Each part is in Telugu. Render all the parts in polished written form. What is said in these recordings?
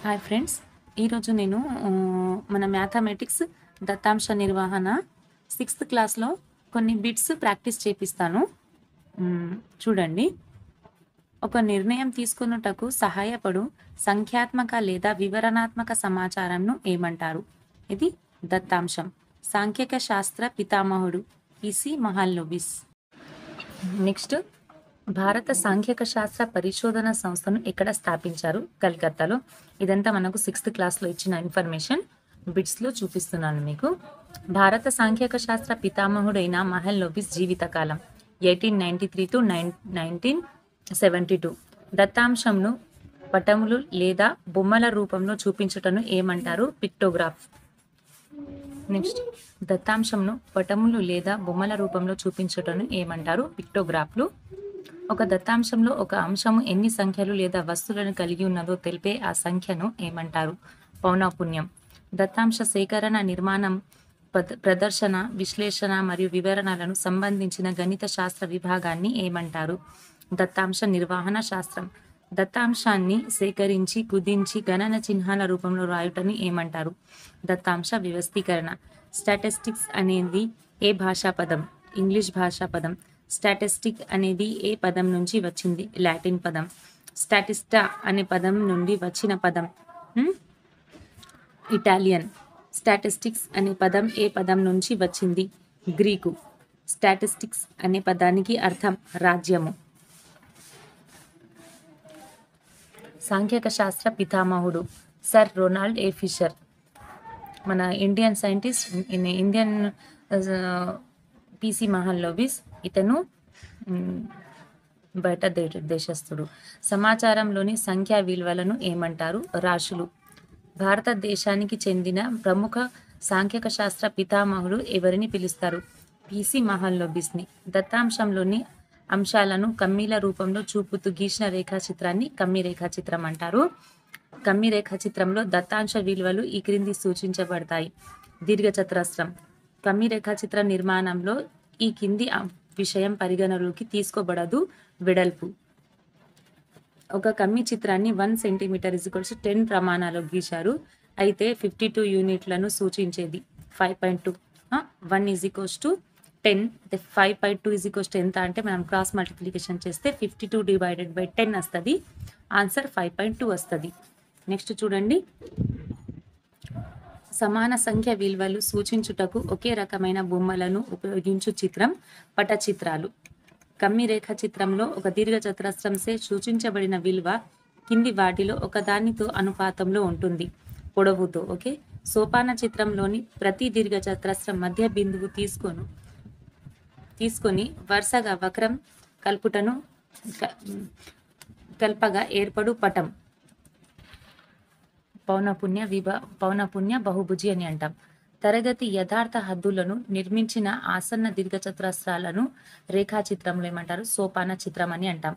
Hi friends. ఈరోజు నేను మన మ్యాథమెటిక్స్ దత్తాంశ నిర్వహణ 6th క్లాస్‌లో కొన్ని బిట్స్ ప్రాక్టీస్ చేపిస్తాను. చూడండి. ఒక నిర్ణయం తీసుకొనుటకు సహాయపడు సంఖ్యాత్మక లేదా వివరణాత్మక సమాచారంను ఏమంటారు? ఇది దత్తాంశం. సాంఖ్యక శాస్త్ర పితామహుడు పిసి మహల్నోబిస్. నెక్స్ట్, భారత సాంఖ్యక శాస్త్ర పరిశోధన సంస్థను ఎక్కడ స్థాపించారు? కలకత్తాలో. ఇదంతా మనకు 6th క్లాస్లో ఇచ్చిన ఇన్ఫర్మేషన్ బిట్స్లో చూపిస్తున్నాను మీకు. భారత సాంఖ్యక శాస్త్ర పితామహుడైన మహల్నోబిస్ జీవితకాలం 1893 టు 1972. దత్తాంశంను పటములు లేదా బొమ్మల రూపంలో చూపించుటను ఏమంటారు? పిక్టోగ్రాఫ్. నెక్స్ట్, దత్తాంశంను పటములు లేదా బొమ్మల రూపంలో చూపించుటను ఏమంటారు? పిక్టోగ్రాఫ్లు. ఒక దత్తాంశంలో ఒక అంశము ఎన్ని సంఖ్యలు లేదా వస్తువులను కలిగి ఉన్నదో తెలిపే ఆ సంఖ్యను ఏమంటారు? పౌనఃపున్యం. దత్తాంశ సేకరణ, నిర్మాణం, ప్రదర్శన, విశ్లేషణ మరియు వివరణలను సంబంధించిన గణిత శాస్త్ర విభాగాన్ని ఏమంటారు? దత్తాంశ నిర్వహణ శాస్త్రం. దత్తాంశాన్ని సేకరించి కుదించి గణన చిహ్నాల రూపంలో రాయుటని ఏమంటారు? దత్తాంశ వ్యవస్థీకరణ. స్టాటిస్టిక్స్ అనేది ఏ భాషా పదం? ఇంగ్లీష్ భాషా పదం. స్టాటిస్టిక్ అనేది ఏ పదం నుంచి వచ్చింది? లాటిన్ పదం. స్టాటిస్టా అనే పదం నుండి వచ్చిన పదం ఇటాలియన్. స్టాటిస్టిక్స్ అనే పదం ఏ పదం నుంచి వచ్చింది? గ్రీకు. స్టాటిస్టిక్స్ అనే పదానికి అర్థం రాజ్యము. సాంఖ్యక శాస్త్ర పితామహుడు సర్ రొనాల్డ్ ఏ ఫిషర్. మన Indian scientist, Indian PC Mahalanobis. ఇతను బయట దేశస్థుడు. సమాచారంలోని సంఖ్యా విలువలను ఏమంటారు? రాశులు. భారతదేశానికి చెందిన ప్రముఖ సాంఖ్యక శాస్త్ర పితామహుడు ఎవరిని పిలుస్తారు? పిసి మహల్నోబిస్ని. దత్తాంశంలోని అంశాలను కమ్మీల రూపంలో చూపుతూ గీసిన రేఖాచిత్రాన్ని కమ్మీ రేఖాచిత్రం అంటారు. కమ్మీ రేఖాచిత్రంలో దత్తాంశ విలువలు ఈ క్రింది సూచించబడతాయి. దీర్ఘచతురస్రం. కమ్మీ రేఖాచిత్ర నిర్మాణంలో ఈ కింది విషయం పరిగణలోకి తీసుకోబడదు. వెడల్పు. ఒక కమ్మీ చిత్రాన్ని 1 సెంటీమీటర్ = 10 ప్రమాణాలు గీశారు. అయితే 52 యూనిట్లను సూచించేది. 5.2 1 = 10. 5/2 ఎంత అంటే మనం క్రాస్ మల్టిప్లికేషన్ చేస్తే 52/10 వస్తుంది. ఆన్సర్ 5.2 వస్తుంది. నెక్స్ట్ చూడండి. సమాన సంఖ్య విలువలు సూచించుటకు ఒకే రకమైన బొమ్మలను ఉపయోగించు చిత్రం పటచిత్రాలు. కమ్మీ రేఖాచిత్రంలో ఒక దీర్ఘచతురస్రంచే సూచించబడిన విలువ కింది వాటిలో ఒకదానితో అనుపాతంలో ఉంటుంది. పొడవుతో. ఓకే. సోపాన చిత్రంలోని ప్రతి దీర్ఘచతురస్రం మధ్య బిందువు తీసుకొని వరుసగా వక్రం కల్పుటను కల్పగా ఏర్పడు పటం పౌనఃపున్య బహుభుజి అని అంటాం. తరగతి యథార్థ హద్దులను నిర్మించిన ఆసన్న దీర్ఘచతురస్రాలను రేఖాచిత్రంలో ఏమంటారు? సోపాన చిత్రం అని అంటాం.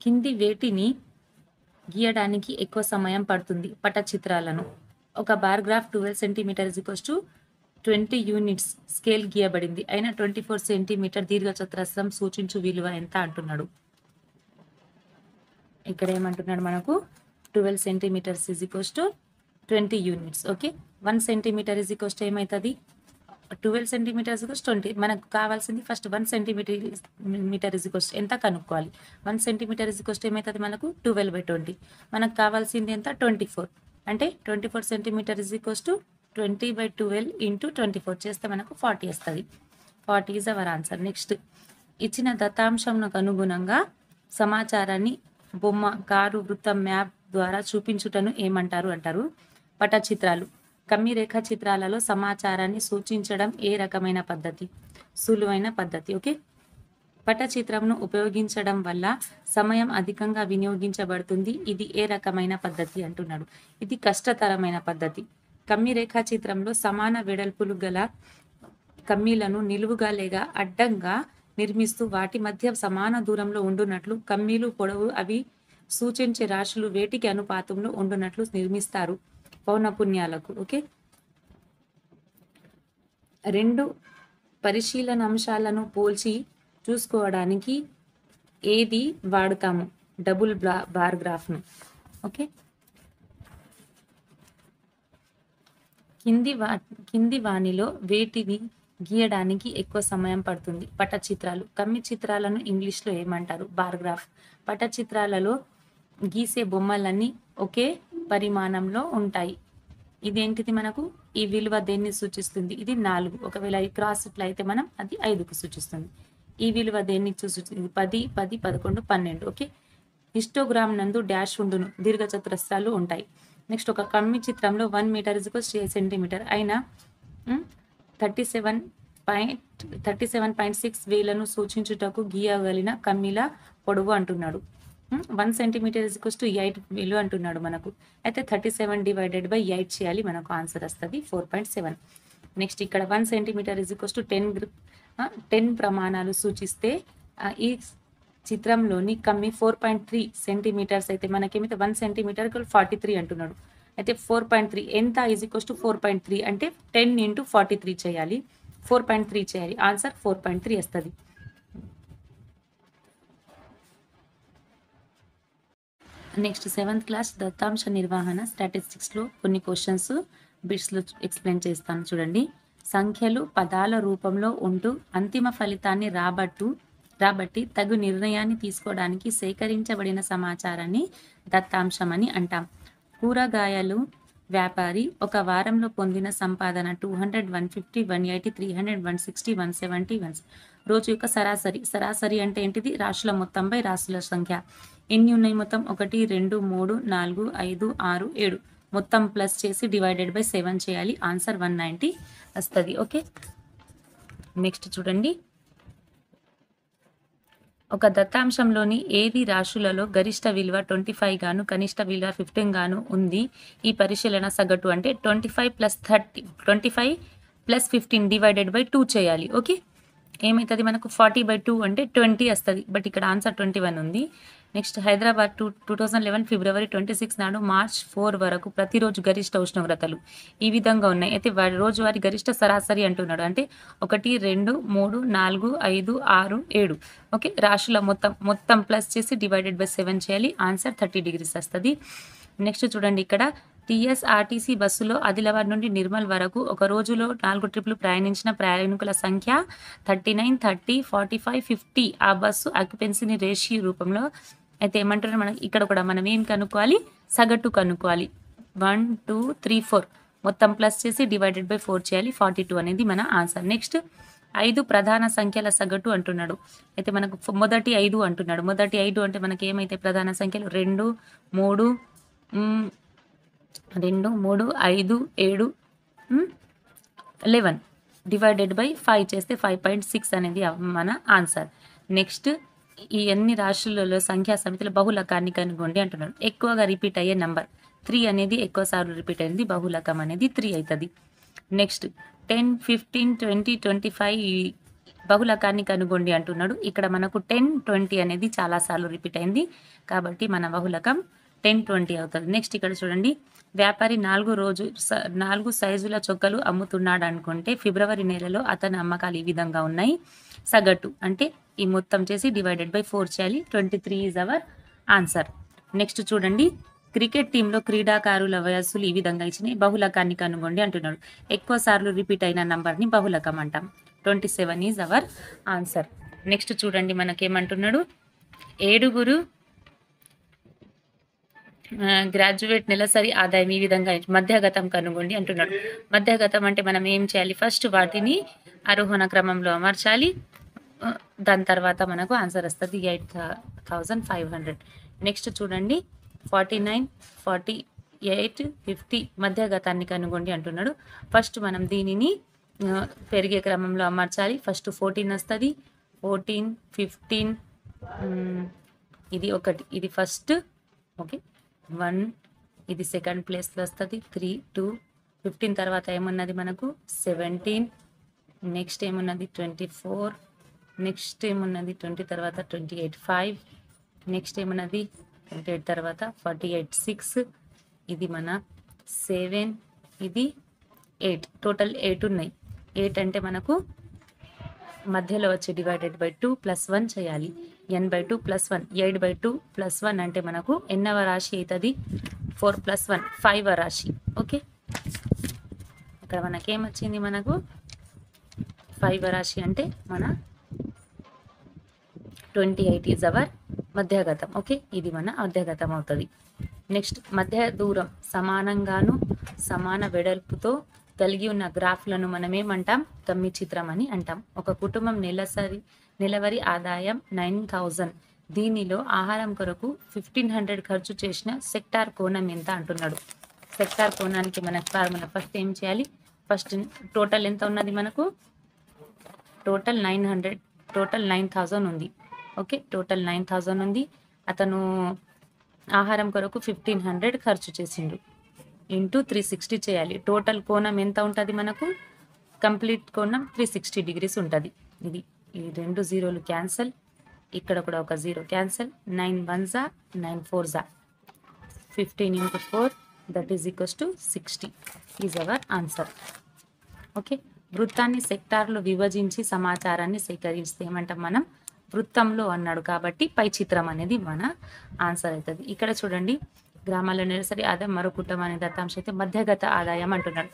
కింది వేటిని గీయడానికి ఎక్కువ సమయం పడుతుంది? పటచిత్రాలను. ఒక bar graph 12 centimetre = 20 units scale గీయబడింది. అయినా 24 సెంటీమీటర్ దీర్ఘచతురస్రం సూచించు విలువ ఎంత అంటున్నాడు. ఇక్కడ ఏమంటున్నాడు మనకు? 12 సెంటీమీటర్స్ = 20 యూనిట్స్. ఓకే. 1 సెంటీమీటర్ ఏమవుతుంది? 12 సెంటీమీటర్స్ = 20. మనకు కావాల్సింది ఫస్ట్ 1 సెంటీమీటర్ ఎంత కనుక్కోవాలి. 1 సెంటీమీటర్ ఏమవుతుంది మనకు? 12/20. మనకు కావాల్సింది ఎంత? 24. అంటే 24 సెంటీమీటర్ = 20/12 × 24 చేస్తే మనకు 40 వస్తుంది. 40 ఈజ్ అవర్ ఆన్సర్. నెక్స్ట్, ఇచ్చిన దత్తాంశంకు అనుగుణంగా సమాచారాన్ని బొమ్మ, కారు, వృత్తం, మ్యాప్ ద్వారా చూపించుటను ఏమంటారు అంటారు? పటచిత్రాలు. కమ్మీ రేఖాచిత్రాలలో సమాచారాన్ని సూచించడం ఏ రకమైన పద్ధతి? సులువైన పద్ధతి. ఓకే. పటచిత్రంను ఉపయోగించడం వల్ల సమయం అధికంగా వినియోగించబడుతుంది. ఇది ఏ రకమైన పద్ధతి అంటున్నాడు. ఇది కష్టతరమైన పద్ధతి. కమ్మీ రేఖాచిత్రంలో సమాన వెడల్పులు గల కమ్మీలను నిలువుగా లేదా అడ్డంగా నిర్మిస్తూ వాటి మధ్య సమాన దూరంలో ఉండునట్లు కమ్మీలు పొడవు అవి సూచించే రాశులు వేటికి అనుపాతంలో ఉండునట్లు నిర్మిస్తారు? పౌనఃపున్యాలకు. ఓకే. 2 పరిశీలన అంశాలను పోల్చి చూసుకోవడానికి ఏది వాడుతాము? డబుల్ బార్ గ్రాఫ్ను. ఓకే. కింది వా కింది వానిలో వేటిని గీయడానికి ఎక్కువ సమయం పడుతుంది? పటచిత్రాలు. కమ్మి చిత్రాలను ఇంగ్లీష్‌లో ఏమంటారు? Bar graph. పటచిత్రాలలో గీసే బొమ్మలన్నీ ఒకే పరిమాణంలో ఉంటాయి. ఇదేంటిది మనకు? ఈ విలువ దేన్ని సూచిస్తుంది? ఇది 4. ఒకవేళ ఈ క్రాస్ ఇట్లా అయితే మనం అది 5కు సూచిస్తుంది. ఈ విలువ దేన్ని సూచిస్తుంది? 10, 10, 11, 12. ఓకే. హిస్టోగ్రామ్ నందు డాష్ ఉండును. దీర్ఘచతురస్రాలు ఉంటాయి. నెక్స్ట్ ఒక కమ్మి చిత్రంలో 1 మీటర్ = 8 సెంటీమీటర్ అయిన 37.6 వేలను సూచించుటకు గీయగలిగిన కమ్మిల పొడవు అంటున్నాడు. 1 సెంటీమీటర్ = 8 వేలు అంటున్నాడు మనకు. అయితే 37 / 8 చేయాలి, మనకు ఆన్సర్ వస్తుంది 4.7. నెక్స్ట్ ఇక్కడ 1 సెంటీమీటర్ = 10 ప్రమాణాలు సూచిస్తే ఈ చిత్రంలోని కమ్మి 4.3 సెంటీమీటర్స్ అయితే మనకేమైతే 1 సెంటీమీటర్ 43 అంటున్నాడు. అయితే 4.3 ఎంత = 4.3 అంటే 10 × 43 చేయాలి, 4.3 చేయాలి, ఆన్సర్ 4.3 వస్తుంది. నెక్స్ట్ 7th క్లాస్ దత్తాంశ నిర్వహణ స్టాటిస్టిక్స్లో కొన్ని క్వశ్చన్స్ బిట్స్లో ఎక్స్ప్లెయిన్ చేస్తాను చూడండి. సంఖ్యలు పదాల రూపంలో ఉంటూ అంతిమ ఫలితాన్ని రాబట్టి తగు నిర్ణయాన్ని తీసుకోవడానికి సేకరించబడిన సమాచారాన్ని దత్తాంశం అని అంటాం. కూరగాయలు వ్యాపారి ఒక వారంలో పొందిన సంపాదన 200, 150, 180, 300, 160, 170. రోజు యొక్క సరాసరి అంటే ఏంటిది? రాశుల మొత్తంపై రాశుల సంఖ్య. ఎన్ని ఉన్నాయి మొత్తం? 1, 2, 3, 4, 5, 6, 7. మొత్తం ప్లస్ చేసి /7 చేయాలి, ఆన్సర్ 190 వస్తుంది. ఓకే. నెక్స్ట్ చూడండి, ఒక దత్తాంశంలోని ఏది రాశులలో గరిష్ట విలువ 25 గాను కనిష్ట విలువ 15 గాను ఉంది? ఈ పరిశీలన సగటు అంటే 25 + 15 / 2 చేయాలి. ఓకే. ఏమవుతుంది మనకు? 40/2 అంటే 20 వస్తుంది, బట్ ఇక్కడ ఆన్సర్ 21 ఉంది. నెక్స్ట్ హైదరాబాద్ 2011 ఫిబ్రవరి 26 నాడు మార్చ్ 4 వరకు ప్రతిరోజు గరిష్ట ఉష్ణోగ్రతలు ఈ విధంగా ఉన్నాయి. అయితే రోజువారీ గరిష్ట సరాసరి అంటున్నాడు. అంటే 1, 2, 3, 4, 5, 6, 7. ఓకే. రాశుల మొత్తం ప్లస్ చేసి /7 చేయాలి, ఆన్సర్ 30 degrees వస్తుంది. నెక్స్ట్ చూడండి, ఇక్కడ టీఎస్ఆర్టీసీ బస్సులో ఆదిలాబాద్ నుండి నిర్మల్ వరకు ఒక రోజులో 4 ట్రిప్లు ప్రయాణించిన ప్రయాణికుల సంఖ్య 39, 30, 45, 50. ఆ బస్సు ఆక్యుపెన్సీని రేషియో రూపంలో అయితే ఏమంటారు? మనకి ఇక్కడ కూడా మనం ఏం కనుక్కోవాలి? సగటు కనుక్కోవాలి. 1, 2, 3, 4 మొత్తం ప్లస్ చేసి /4 చేయాలి, 42 అనేది మన ఆన్సర్. నెక్స్ట్ 5 ప్రధాన సంఖ్యల సగటు అంటున్నాడు. అయితే మనకు మొదటి 5 అంటున్నాడు. మొదటి 5 అంటే మనకి ఏమైతే ప్రధాన సంఖ్యలు 2, 3, 5, 7, 11 /5 చేస్తే 5.6 అనేది మన ఆన్సర్. నెక్స్ట్ ఈ అన్ని రాశులలో సంఖ్యా సమితిలో బహుళకాన్ని కనుగొండి అంటున్నాడు. ఎక్కువగా రిపీట్ అయ్యే నంబర్ 3 అనేది ఎక్కువ సార్లు రిపీట్ అయింది, బహుళకం అనేది 3 అవుతుంది. నెక్స్ట్ 10, 15, 20, 25 బహుళకాన్ని కనుగొండి అంటున్నాడు. ఇక్కడ మనకు 10, 20 అనేది చాలాసార్లు రిపీట్ అయింది కాబట్టి మన బహుళకం 10, 20 అవుతుంది. నెక్స్ట్ ఇక్కడ చూడండి, వ్యాపారి 4 సైజుల చొక్కలు అమ్ముతున్నాడు అనుకుంటే ఫిబ్రవరి నెలలో అతని అమ్మకాలు ఈ విధంగా ఉన్నాయి. సగటు అంటే ఈ మొత్తం చేసి /4 చేయాలి, 23 ఈజ్ అవర్ ఆన్సర్. నెక్స్ట్ చూడండి, క్రికెట్ టీంలో క్రీడాకారుల వయస్సులు ఈ విధంగా ఇచ్చినాయి. బహుళకాన్ని కనుగొండి అంటున్నాడు. ఎక్కువ సార్లు రిపీట్ అయిన నంబర్ని బహుళకం అంటాం. 27 ఈజ్ అవర్ ఆన్సర్. నెక్స్ట్ చూడండి, మనకేమంటున్నాడు? 7 గ్రాడ్యుయేట్ నెలసరి ఆదాయం ఈ విధంగా మధ్యగతం కనుగొండి అంటున్నాడు. మధ్యగతం అంటే మనం ఏం చేయాలి? ఫస్ట్ వాటిని ఆరోహణ క్రమంలో అమర్చాలి, దాని తర్వాత మనకు ఆన్సర్ వస్తుంది 8,500. నెక్స్ట్ చూడండి, 49, 48, 50 మధ్యగతాన్ని కనుగొండి అంటున్నాడు. ఫస్ట్ మనం దీనిని పెరిగే క్రమంలో అమర్చాలి. ఫస్ట్ 14 వస్తుంది, 14, 15, ఇది ఒకటి, ఇది ఫస్ట్. ఓకే, 1 ఇది సెకండ్ ప్లేస్లో వస్తుంది. 3, 2, 15 తర్వాత ఏమున్నది మనకు 17. నెక్స్ట్ ఏమున్నది 24. నెక్స్ట్ ఏమున్నది 20 తర్వాత 28, 5. నెక్స్ట్ ఏమున్నది 28 తర్వాత 48, 6. ఇది మన 7, ఇది 8. టోటల్ 8 ఉన్నాయి. 8 అంటే మనకు మధ్యలో వచ్చి /2 + 1 చేయాలి. n/2 + 1, 8/2 + 1 అంటే మనకు ఎన్నవ రాశి అవుతుంది? 4 + 1 5వ రాశి. ఓకే, ఇక్కడ మనకేమొచ్చింది, మనకు ఫైబరాశి అంటే మన 28 ఈజ్ అవర్ మధ్యగతం. ఓకే, ఇది మన మధ్యగతం అవుతుంది. నెక్స్ట్, మధ్య దూరం సమానంగాను సమాన వెడల్పుతో కలిగి ఉన్న గ్రాఫ్లను మనం ఏమంటాం, గమ్మి చిత్రం అని అంటాం. ఒక కుటుంబం నెలవారీ ఆదాయం 9,000, దీనిలో ఆహారం కొరకు 1,500 ఖర్చు చేసిన సెక్టార్ కోణం ఎంత అంటున్నాడు. సెక్టార్ కోణానికి మనకు ఫార్ములా ఫస్ట్ ఏం చేయాలి, ఫస్ట్ టోటల్ ఎంత ఉన్నది మనకు, టోటల్ 9,000 ఉంది. ఓకే, టోటల్ 9,000 ఉంది. అతను ఆహారం కొరకు 1,500 ఖర్చు చేసిండు, ఇంటూ 360 చేయాలి. టోటల్ కోణం ఎంత ఉంటుంది మనకు, కంప్లీట్ కోణం 360 డిగ్రీస్ ఉంటుంది. ఇది ఈ 2 జీరోలు క్యాన్సల్, ఇక్కడ కూడా ఒక 0 క్యాన్సల్. 9 1 జా 9 4 జా 15 × 4 that is equals to 60 is our answer. Okay, వృత్తాన్ని సెక్టార్లో విభజించి సమాచారాన్ని సేకరిస్తే ఏమంటాం మనం, వృత్తంలో అన్నాడు కాబట్టి పై చిత్రం అనేది మన ఆన్సర్ అవుతుంది. ఇక్కడ చూడండి, గ్రామాల నెలసరి ఆదాయం మరో కుటుంబం అనే దత్తాంశం అయితే మధ్యగత ఆదాయం అంటున్నాడు.